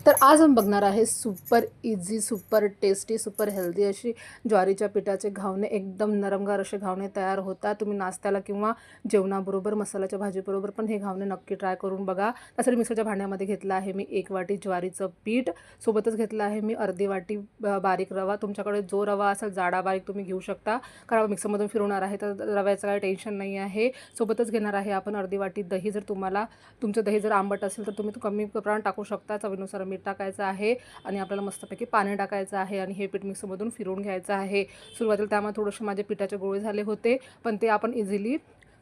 तर आज हम बघणार आहे super easy, super tasty, super healthy अशी ज्वारीच्या पिठाचे घावणे. एकदम नरमगार असे घावणे तयार होतात. तुम्ही नाश्त्याला किंवा जेवणाबरोबर, मसाल्याच्या भाजीबरोबर पण हे घावणे नक्की ट्राय करून बघा. त्यासाठी मिक्सरच्या भांड्यामध्ये घेतलं आहे मी 1 वाटी ज्वारीचं पीठ. सोबतच घेतलं आहे मी अर्धी वाटी बारीक रवा. तुमच्याकडे जो रवा असेल जाडा बारीक तुम्ही घेऊ शकता, कारण मिक्सरमधून फिरवणार आहे तर रव्याचं काही टेन्शन नाही आहे. सोबतच घेणार आहे आपण अर्धी वाटी दही. जर तुम्हाला तुमचं दही जर आंबट असेल तर तुम्ही कमी प्रमाणात टाकू शकता. चवीनुसार मीठ टाकायचं आहे आणि आपल्याला मस्तपैकी पाणी टाकायचं आहे आणि हे पीठ मिक्सरमधून फिरवून घ्यायचं आहे. सुरुवातीला त्यामुळे थोडेसे माझे पिठाचे गोळे झाले होते, पण ते आपण इझिली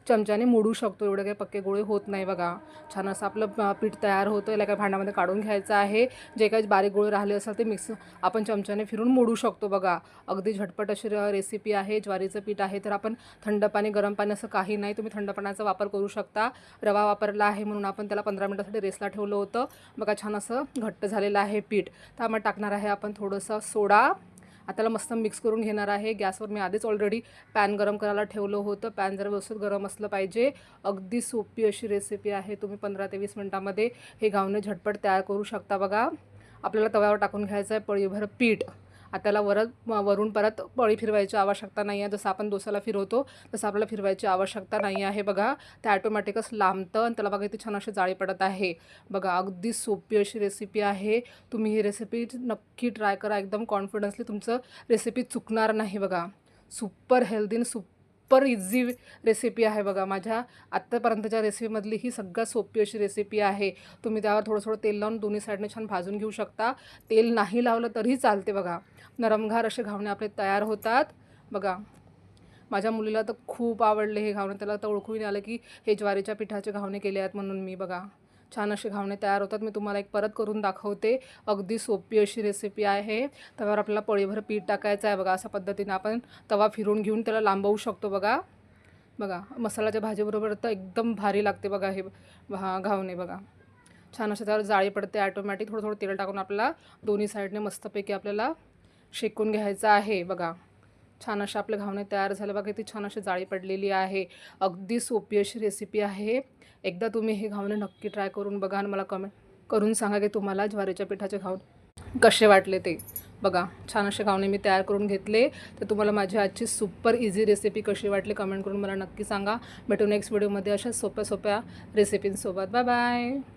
चमच्याने मोडू शकतो. एवढे काही पक्के गोळे होत नाही बघा. छान असं आपलं पीठ तयार होतं. याला काही भांड्यामध्ये काढून घ्यायचं आहे. जे काही बारीक गोळे राहिले असेल ते आपण चमच्याने फिरून मोडू शकतो बघा. अगदी झटपट अशी रेसिपी आहे. ज्वारीचं पीठ आहे तर आपण थंड पाणी, गरम पाणी असं काही नाही, तुम्ही थंड पाण्याचा वापर करू शकता. रवा वापरला आहे म्हणून आपण त्याला 15 मिनिटासाठी रेस्टला ठेवलं होतं बघा. छान असं घट्ट झालेलं आहे पीठ. त्यामुळे टाकणार आहे आपण थोडंसं सोडा. आता त्याला मस्त मिक्स करून घेणार आहे. गॅसवर मी आधीच ऑलरेडी पॅन गरम करायला ठेवलं होतं. पॅन जर व्यवस्थित गरम असलं पाहिजे. अगदी सोपी अशी रेसिपी आहे. तुम्ही 15 ते 20 मिनिटांमध्ये हे घावणे झटपट तयार करू शकता बघा. आपल्याला तव्यावर टाकून घ्यायचं आहे पळीभर पीठ. आता त्याला वरून परत पळी फिरवायची आवश्यकता नाही आहे. जसं आपण डोसाला फिरवतो तसं आपल्याला फिरवायची आवश्यकता नाही आहे बघा. ते ॲटोमॅटिकच लांबतं आणि त्याला बघा इथे छान अशी जाळी पडत आहे बघा. अगदी सोपी अशी रेसिपी आहे. तुम्ही ही रेसिपी नक्की ट्राय करा. एकदम कॉन्फिडन्सली तुमचं रेसिपी चुकणार नाही बघा. सुपर हेल्दी आणि सुपर इझी रेसिपी आहे बघा. माझ्या आत्तापर्यंतच्या रेसिपीमधली ही सगळ्यात सोपी अशी रेसिपी आहे. तुम्ही त्यावर थोडं तेल लावून दोन्ही साईडने छान भाजून घेऊ शकता. तेल नाही लावलं तरीही चालते बघा. नरमघार असे घावणे आपले तयार होतात बघा. माझ्या मुलीला तर खूप आवडले हे घावणे. त्याला तर ओळखून आलं की हे ज्वारीच्या पिठाचे घावणे केले आहेत म्हणून. मी बघा छान असे घावणे तयार होतात. मी तुम्हाला एक परत करून दाखवते. अगदी सोपी अशी रेसिपी आहे. त्यावर आपल्याला पळीभर पीठ टाकायचं आहे बघा. अशा पद्धतीने आपण तवा फिरून घेऊन त्याला लांबवू शकतो बघा. बघा मसाल्याच्या भाजीबरोबर तर एकदम भारी लागते बघा हे घावणे बघा. छान असे त्यावर जाळी पडते ॲटोमॅटिक. थोडं तेल टाकून आपल्याला दोन्ही साईडने मस्तपैकी आपल्याला शेकून घ्यायचं आहे बघा. छान असे आपले घावणे तयार झाले बघा. ती छान अशी जाळी पडलेली आहे. अगदी सोपी अशी रेसिपी आहे. एकदा तुम्ही हे घावणे नक्की ट्राय करून बघा आणि मला कमेंट करून सांगा की तुम्हाला ज्वारीच्या पिठाचे घावणे कसे वाटले ते बघा. छान असे घावणे मी तयार करून घेतले. तर तुम्हाला माझी आजची सुपर इझी रेसिपी कशी वाटली कमेंट करून मला नक्की सांगा. भेटू नेक्स्ट व्हिडिओमध्ये अशा सोप्या रेसिपींसोबत. Bye bye.